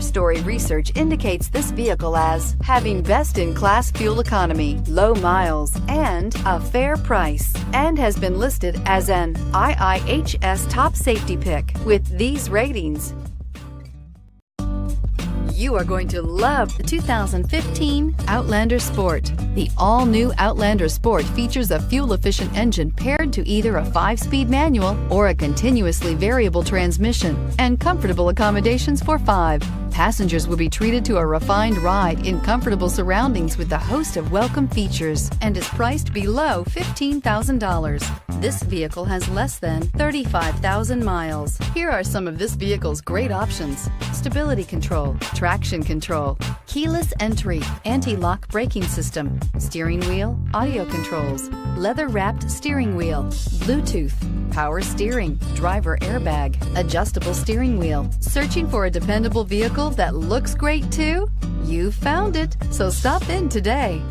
story research indicates this vehicle as having best-in-class fuel economy, low miles, and a fair price, and has been listed as an IIHS top safety pick with these ratings. You are going to love the 2015 Outlander Sport. The all-new Outlander Sport features a fuel-efficient engine paired to either a 5-speed manual or a continuously variable transmission, and comfortable accommodations for 5. Passengers will be treated to a refined ride in comfortable surroundings with a host of welcome features, and is priced below $15,000. This vehicle has less than 35,000 miles. Here are some of this vehicle's great options: stability control, traction control, keyless entry, anti-lock braking system, steering wheel audio controls, leather-wrapped steering wheel, Bluetooth, power steering, driver airbag, adjustable steering wheel. Searching for a dependable vehicle that looks great too? You found it, so stop in today.